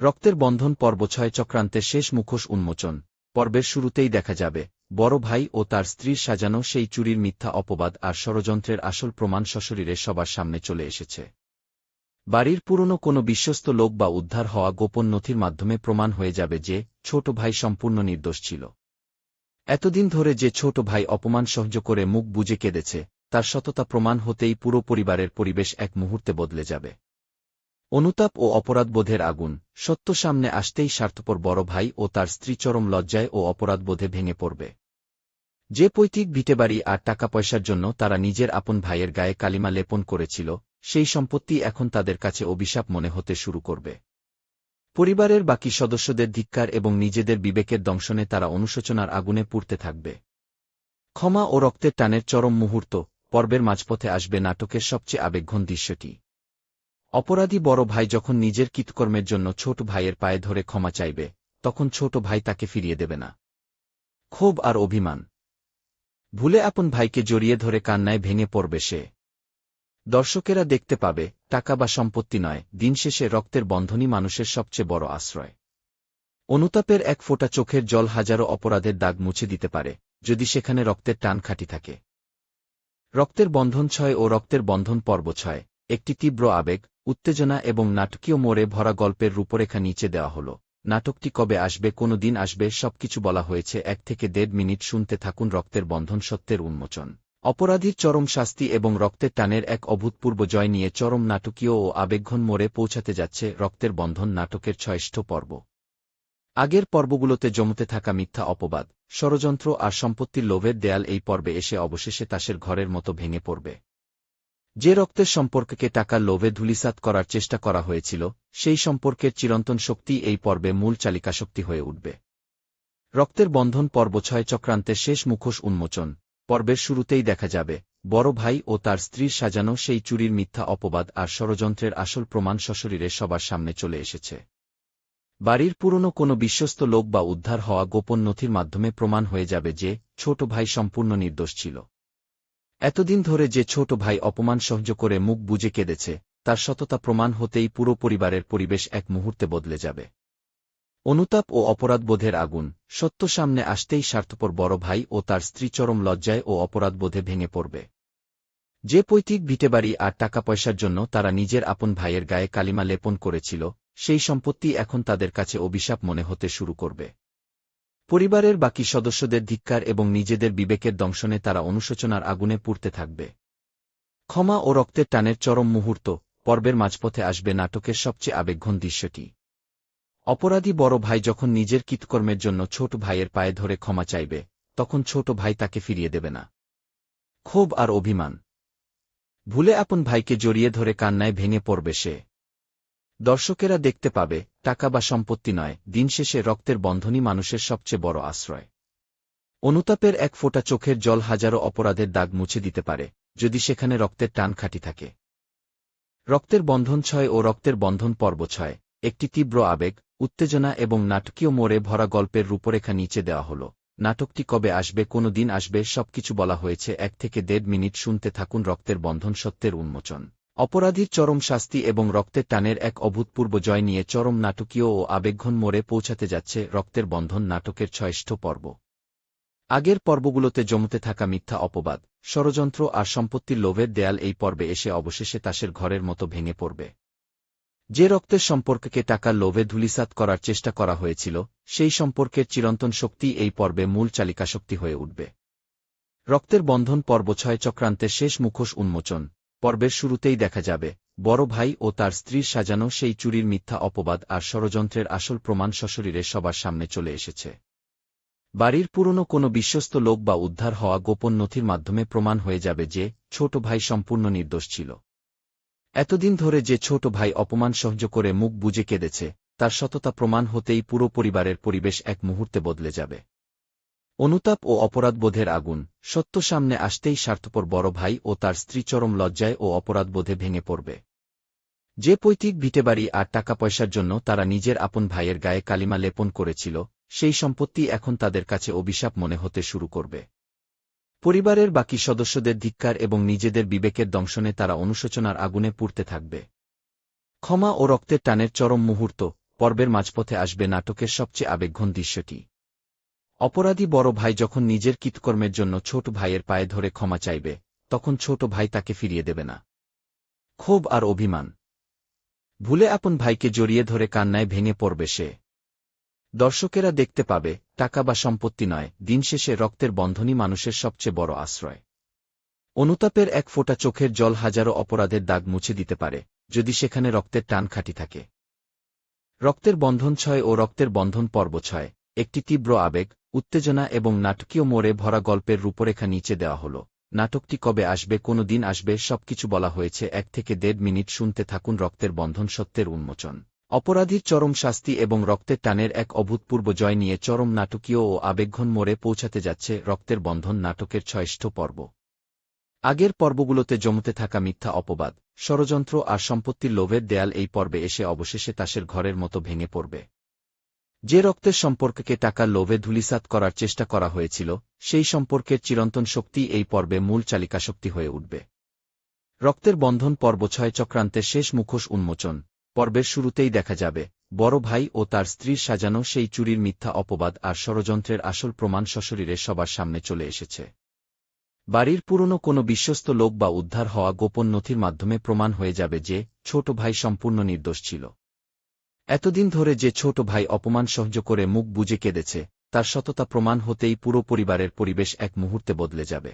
রক্তের বন্ধন পর্ব 6 চক্রান্তের শেষ মুখোশ উন্মোচন। পর্বের শুরুতেই দেখা যাবে, বড় ভাই ও তার স্ত্রীর সাজানো সেই চুরির মিথ্যা অপবাদ আর ষড়যন্ত্রের আসল প্রমাণ সশরীরে সবার সামনে চলে এসেছে। বাড়ির পুরনো কোনো বিশ্বস্ত লোক বা উদ্ধার হওয়া গোপন নথির মাধ্যমে প্রমাণ হয়ে যাবে যে ছোট ভাই সম্পূর্ণ নির্দোষ ছিল। এতদিন ধরে যে ছোট ভাই অপমান সহ্য করে মুখ বুজে কেঁদেছে, তার সততা প্রমাণ হতেই পুরো পরিবারের পরিবেশ এক মুহূর্তে বদলে যাবে। অনুতাপ ও অপরাধবোধের আগুন, সত্য সামনে আসতেই স্বার্থপর বড় ভাই ও তার স্ত্রী চরম লজ্জায় ও অপরাধবোধে ভেঙে পড়বে। যে পৈতৃক ভিটেবাড়ি আর টাকা পয়সার জন্য তারা নিজের আপন ভাইয়ের গায়ে কালিমা লেপন করেছিল, সেই সম্পত্তি এখন তাদের কাছে অভিশাপ মনে হতে শুরু করবে। পরিবারের বাকি সদস্যদের ধিক্কার এবং নিজেদের বিবেকের দংশনে তারা অনুশোচনার আগুনে পুড়তে থাকবে। ক্ষমা ও রক্তের টানের চরম মুহূর্ত পর্বের মাঝপথে আসবে নাটকের সবচেয়ে আবেগঘন দৃশ্যটি। অপরাধী বড় ভাই যখন নিজের কৃতকর্মের জন্য ছোট ভাইয়ের পায়ে ধরে ক্ষমা চাইবে, তখন ছোট ভাই তাকে ফিরিয়ে দেবে না। ক্ষোভ আর অভিমান ভুলে আপন ভাইকে জড়িয়ে ধরে কান্নায় ভেঙে পড়বে সে। দর্শকেরা দেখতে পাবে, টাকা বা সম্পত্তি নয়, দিন শেষে রক্তের বন্ধনই মানুষের সবচেয়ে বড় আশ্রয়। অনুতাপের এক ফোঁটা চোখের জল হাজারো অপরাধের দাগ মুছে দিতে পারে, যদি সেখানে রক্তের টান খাঁটি থাকে। রক্তের বন্ধন 6 ও রক্তের বন্ধন পর্ব 6 একটি তীব্র আবেগ, উত্তেজনা এবং নাটকীয় মোড়ে ভরা গল্পের রূপরেখা নিচে দেওয়া হল। নাটকটি কবে আসবে, কোনো দিন আসবে, সবকিছু বলা হয়েছে। 1 থেকে 1.5 মিনিট শুনতে থাকুন রক্তের বন্ধন, সত্যের উন্মোচন, অপরাধীর চরম শাস্তি এবং রক্তের টানের এক অভূতপূর্ব জয় নিয়ে চরম নাটকীয় ও আবেগঘন মোড়ে পৌঁছাতে যাচ্ছে রক্তের বন্ধন নাটকের ৬ষ্ঠ পর্ব। আগের পর্বগুলোতে জমতে থাকা মিথ্যা অপবাদ, ষড়যন্ত্র আর সম্পত্তির লোভের দেয়াল এই পর্বে এসে অবশেষে তাসের ঘরের মতো ভেঙে পড়বে। যে রক্তের সম্পর্ককে টাকার লোভে ধূলিসাৎ করার চেষ্টা করা হয়েছিল, সেই সম্পর্কের চিরন্তন শক্তি এই পর্বে মূল চালিকাশক্তি হয়ে উঠবে। রক্তের বন্ধন পর্ব ৬ চক্রান্তের শেষ মুখোশ উন্মোচন। পর্বের শুরুতেই দেখা যাবে বড় ভাই ও তার স্ত্রীর সাজানো সেই চুরির মিথ্যা অপবাদ আর ষড়যন্ত্রের আসল প্রমাণ সশরীরে সবার সামনে চলে এসেছে। বাড়ির পুরনো কোনো বিশ্বস্ত লোক বা উদ্ধার হওয়া গোপন নথির মাধ্যমে প্রমাণ হয়ে যাবে যে ছোট ভাই সম্পূর্ণ নির্দোষ ছিল। এতদিন ধরে যে ছোট ভাই অপমান সহ্য করে মুখ বুজে কেঁদেছে, তার সততা প্রমাণ হতেই পুরো পরিবারের পরিবেশ এক মুহূর্তে বদলে যাবে। অনুতাপ ও অপরাধবোধের আগুন, সত্য সামনে আসতেই স্বার্থপর বড় ভাই ও তার স্ত্রী চরম লজ্জায় ও অপরাধবোধে ভেঙে পড়বে। যে পৈতৃক ভিটেবাড়ি আর টাকা পয়সার জন্য তারা নিজের আপন ভাইয়ের গায়ে কালিমা লেপন করেছিল, সেই সম্পত্তি এখন তাদের কাছে অভিশাপ মনে হতে শুরু করবে। পরিবারের বাকি সদস্যদের ধিক্কার এবং নিজেদের বিবেকের দংশনে তারা অনুশোচনার আগুনে পুড়তে থাকবে। ক্ষমা ও রক্তের টানের চরম মুহূর্ত। পর্বের মাঝপথে আসবে নাটকের সবচেয়ে আবেগঘন দৃশ্যটি। অপরাধী বড় ভাই যখন নিজের কৃতকর্মের জন্য ছোট ভাইয়ের পায়ে ধরে ক্ষমা চাইবে, তখন ছোট ভাই তাকে ফিরিয়ে দেবে না। ক্ষোভ আর অভিমান ভুলে আপন ভাইকে জড়িয়ে ধরে কান্নায় ভেঙে পড়বে সে। দর্শকেরা দেখতে পাবে টাকা বা সম্পত্তি নয়, দিন শেষে রক্তের বন্ধনই মানুষের সবচেয়ে বড় আশ্রয়। অনুতাপের এক ফোঁটা চোখের জল হাজারো অপরাধের দাগ মুছে দিতে পারে, যদি সেখানে রক্তের টান খাঁটি থাকে। রক্তের বন্ধন ৬ ও রক্তের বন্ধন পর্ব ৬ একটি তীব্র আবেগ, উত্তেজনা এবং নাটকীয় মোড়ে ভরা গল্পের রূপরেখা নিচে দেওয়া হল। নাটকটি কবে আসবে, কোনো দিন আসবে, সবকিছু বলা হয়েছে। ১ থেকে ১.৫ মিনিট শুনতে থাকুন রক্তের বন্ধন, সত্যের উন্মোচন। অপরাধীর চরম শাস্তি এবং রক্তের টানের এক অভূতপূর্ব জয় নিয়ে চরম নাটকীয় ও আবেগঘন মোড়ে পৌঁছাতে যাচ্ছে রক্তের বন্ধন নাটকের ৬ষ্ঠ পর্ব। আগের পর্বগুলোতে জমতে থাকা মিথ্যা অপবাদ, ষড়যন্ত্র আর সম্পত্তির লোভের দেয়াল এই পর্বে এসে অবশেষে তাসের ঘরের মতো ভেঙে পড়বে। যে রক্তের সম্পর্ককে টাকার লোভে ধূলিসাৎ করার চেষ্টা করা হয়েছিল, সেই সম্পর্কের চিরন্তন শক্তি এই পর্বে মূল চালিকাশক্তি হয়ে উঠবে। রক্তের বন্ধন পর্ব ৬ চক্রান্তের শেষ মুখোশ উন্মোচন। পর্বের শুরুতেই দেখা যাবে বড় ভাই ও তার স্ত্রীর সাজানো সেই চুরির মিথ্যা অপবাদ আর ষড়যন্ত্রের আসল প্রমাণ সশরীরে সবার সামনে চলে এসেছে। বাড়ির পুরনো কোনো বিশ্বস্ত লোক বা উদ্ধার হওয়া গোপন নথির মাধ্যমে প্রমাণ হয়ে যাবে যে ছোট ভাই সম্পূর্ণ নির্দোষ ছিল। এতদিন ধরে যে ছোট ভাই অপমান সহ্য করে মুখ বুজে কেঁদেছে, তার সততা প্রমাণ হতেই পুরো পরিবারের পরিবেশ এক মুহূর্তে বদলে যাবে। অনুতাপ ও অপরাধবোধের আগুন, সত্য সামনে আসতেই স্বার্থপর বড় ভাই ও তার স্ত্রী চরম লজ্জায় ও অপরাধবোধে ভেঙে পড়বে। যে পৈতৃক ভিটেবাড়ি আর টাকা পয়সার জন্য তারা নিজের আপন ভাইয়ের গায়ে কালিমা লেপন করেছিল, সেই সম্পত্তি এখন তাদের কাছে অভিশাপ মনে হতে শুরু করবে। পরিবারের বাকি সদস্যদের ধিক্কার এবং নিজেদের বিবেকের দংশনে তারা অনুশোচনার আগুনে পুড়তে থাকবে। ক্ষমা ও রক্তের টানের চরম মুহূর্ত। পর্বের মাঝপথে আসবে নাটকের সবচেয়ে আবেগঘন দৃশ্যটি। অপরাধী বড় ভাই যখন নিজের কৃতকর্মের জন্য ছোট ভাইয়ের পায়ে ধরে ক্ষমা চাইবে, তখন ছোট ভাই তাকে ফিরিয়ে দেবে না। ক্ষোভ আর অভিমান ভুলে আপন ভাইকে জড়িয়ে ধরে কান্নায় ভেঙে পড়বে সে। দর্শকেরা দেখতে পাবে টাকা বা সম্পত্তি নয়, দিন শেষে রক্তের বন্ধনই মানুষের সবচেয়ে বড় আশ্রয়। অনুতাপের এক ফোঁটা চোখের জল হাজারো অপরাধের দাগ মুছে দিতে পারে, যদি সেখানে রক্তের টান খাঁটি থাকে। রক্তের বন্ধন ৬ ও রক্তের বন্ধন পর্ব ৬ একটি তীব্র আবেগ, উত্তেজনা এবং নাটকীয় মোড়ে ভরা গল্পের রূপরেখা নিচে দেওয়া হল। নাটকটি কবে আসবে, কোনো দিন আসবে, সবকিছু বলা হয়েছে। ১ থেকে ১.৫ মিনিট শুনতে থাকুন রক্তের বন্ধন, সত্যের উন্মোচন। অপরাধীর চরম শাস্তি এবং রক্তের টানের এক অভূতপূর্ব জয় নিয়ে চরম নাটকীয় ও আবেগঘন মোড়ে পৌঁছাতে যাচ্ছে রক্তের বন্ধন নাটকের ৬ষ্ঠ পর্ব। আগের পর্বগুলোতে জমতে থাকা মিথ্যা অপবাদ, ষড়যন্ত্র আর সম্পত্তির লোভের দেয়াল এই পর্বে এসে অবশেষে তাসের ঘরের মতো ভেঙে পড়বে। যে রক্তের সম্পর্ককে টাকার লোভে ধূলিসাৎ করার চেষ্টা করা হয়েছিল, সেই সম্পর্কের চিরন্তন শক্তি এই পর্বে মূল চালিকাশক্তি হয়ে উঠবে। রক্তের বন্ধন পর্ব ৬ চক্রান্তের শেষ মুখোশ উন্মোচন। পর্বের শুরুতেই দেখা যাবে বড় ভাই ও তার স্ত্রীর সাজানো সেই চুরির মিথ্যা অপবাদ আর ষড়যন্ত্রের আসল প্রমাণ সশরীরে সবার সামনে চলে এসেছে। বাড়ির পুরনো কোনো বিশ্বস্ত লোক বা উদ্ধার হওয়া গোপন নথির মাধ্যমে প্রমাণ হয়ে যাবে যে ছোট ভাই সম্পূর্ণ নির্দোষ ছিল। এতদিন ধরে যে ছোট ভাই অপমান সহ্য করে মুখ বুজে কেঁদেছে, তার সততা প্রমাণ হতেই পুরো পরিবারের পরিবেশ এক মুহূর্তে বদলে যাবে।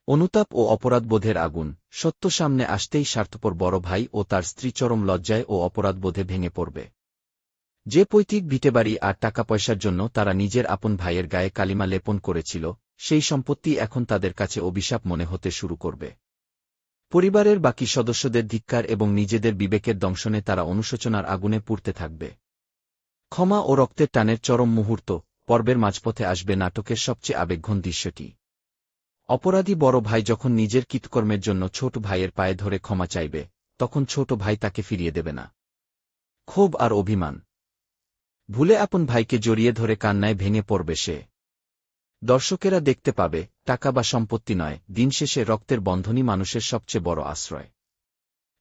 অনুতাপ ও অপরাধবোধের আগুন, সত্য সামনে আসতেই স্বার্থপর বড় ভাই ও তার স্ত্রী চরম লজ্জায় ও অপরাধবোধে ভেঙে পড়বে। যে পৈতৃক ভিটেবাড়ি আর টাকা পয়সার জন্য তারা নিজের আপন ভাইয়ের গায়ে কালিমা লেপন করেছিল, সেই সম্পত্তি এখন তাদের কাছে অভিশাপ মনে হতে শুরু করবে। পরিবারের বাকি সদস্যদের ধিক্কার এবং নিজেদের বিবেকের দংশনে তারা অনুশোচনার আগুনে পুড়তে থাকবে। ক্ষমা ও রক্তের টানের চরম মুহূর্ত, পর্বের মাঝপথে আসবে নাটকের সবচেয়ে আবেগঘন দৃশ্যটি। অপরাধী বড় ভাই যখন নিজের কৃতকর্মের জন্য ছোট ভাইয়ের পায়ে ধরে ক্ষমা চাইবে, তখন ছোট ভাই তাকে ফিরিয়ে দেবে না। ক্ষোভ আর অভিমান ভুলে আপন ভাইকে জড়িয়ে ধরে কান্নায় ভেঙে পড়বে সে। দর্শকেরা দেখতে পাবে, টাকা বা সম্পত্তি নয়, দিন শেষে রক্তের বন্ধনই মানুষের সবচেয়ে বড় আশ্রয়।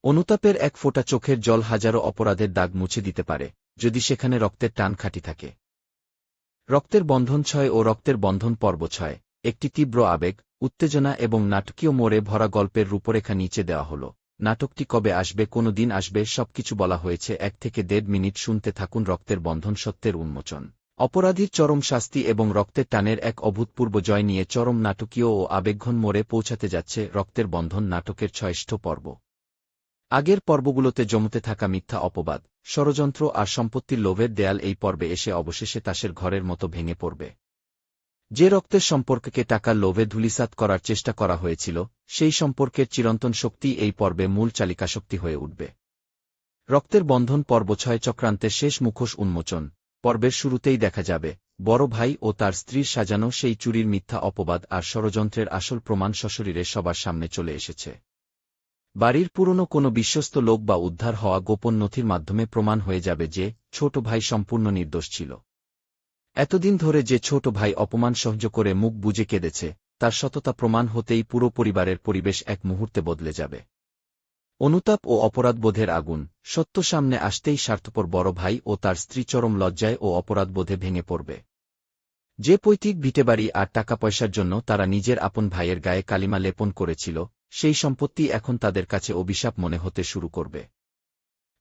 অনুতাপের এক ফোঁটা চোখের জল হাজারো অপরাধের দাগ মুছে দিতে পারে, যদি সেখানে রক্তের টান খাঁটি থাকে। রক্তের বন্ধন 6 ও রক্তের বন্ধন পর্ব 6, একটি তীব্র আবেগ, উত্তেজনা এবং নাটকীয় মোড়ে ভরা গল্পের রূপরেখা নিচে দেওয়া হল। নাটকটি কবে আসবে, কোনো দিন আসবে, সবকিছু বলা হয়েছে। 1 থেকে 1.5 মিনিট শুনতে থাকুন। রক্তের বন্ধন, সত্যের উন্মোচন, অপরাধীর চরম শাস্তি এবং রক্তের টানের এক অভূতপূর্ব জয় নিয়ে চরম নাটকীয় ও আবেগঘন মোড়ে পৌঁছাতে যাচ্ছে রক্তের বন্ধন নাটকের 6ষ্ঠ পর্ব। আগের পর্বগুলোতে জমতে থাকা মিথ্যা অপবাদ, ষড়যন্ত্র আর সম্পত্তির লোভের দেয়াল এই পর্বে এসে অবশেষে তাসের ঘরের মতো ভেঙে পড়বে। যে রক্তের সম্পর্ককে টাকার লোভে ধূলিসাৎ করার চেষ্টা করা হয়েছিল, সেই সম্পর্কের চিরন্তন শক্তি এই পর্বে মূল চালিকাশক্তি হয়ে উঠবে। রক্তের বন্ধন পর্ব 6, চক্রান্তের শেষ মুখোশ উন্মোচন। পর্বের শুরুতেই দেখা যাবে, বড় ভাই ও তার স্ত্রীর সাজানো সেই চুরির মিথ্যা অপবাদ আর ষড়যন্ত্রের আসল প্রমাণ সশরীরে সবার সামনে চলে এসেছে। বাড়ির পুরনো কোনো বিশ্বস্ত লোক বা উদ্ধার হওয়া গোপন নথির মাধ্যমে প্রমাণ হয়ে যাবে যে ছোট ভাই সম্পূর্ণ নির্দোষ ছিল। এতদিন ধরে যে ছোট ভাই অপমান সহ্য করে মুখ বুজে কেঁদেছে, তার সততা প্রমাণ হতেই পুরো পরিবারের পরিবেশ এক মুহূর্তে বদলে যাবে। অনুতাপ ও অপরাধবোধের আগুন, সত্য সামনে আসতেই স্বার্থপর বড় ভাই ও তার স্ত্রী চরম লজ্জায় ও অপরাধবোধে ভেঙে পড়বে। যে পৈতৃক ভিটেবাড়ি আর টাকা পয়সার জন্য তারা নিজের আপন ভাইয়ের গায়ে কালিমা লেপন করেছিল, সেই সম্পত্তি এখন তাদের কাছে অভিশাপ মনে হতে শুরু করবে।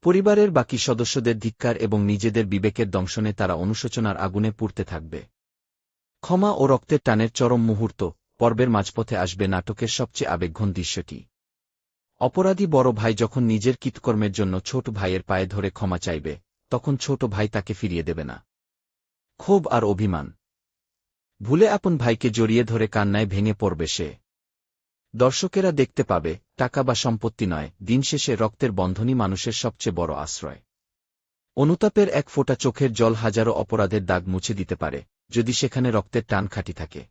পরিবারের বাকি সদস্যদের ধিক্কার এবং নিজেদের বিবেকের দংশনে তারা অনুশোচনার আগুনে পুড়তে থাকবে। ক্ষমা ও রক্তের টানের চরম মুহূর্ত, পর্বের মাঝপথে আসবে নাটকের সবচেয়ে আবেগঘন দৃশ্যটি। অপরাধী বড় ভাই যখন নিজের কৃতকর্মের জন্য ছোট ভাইয়ের পায়ে ধরে ক্ষমা চাইবে, তখন ছোট ভাই তাকে ফিরিয়ে দেবে না। ক্ষোভ আর অভিমান ভুলে আপন ভাইকে জড়িয়ে ধরে কান্নায় ভেঙে পড়বে সে। দর্শকেরা দেখতে পাবে, টাকা বা সম্পত্তি নয়, দিন শেষে রক্তের বন্ধনই মানুষের সবচেয়ে বড় আশ্রয়। অনুতাপের এক ফোঁটা চোখের জল হাজারো অপরাধের দাগ মুছে দিতে পারে, যদি সেখানে রক্তের টান খাঁটি থাকে।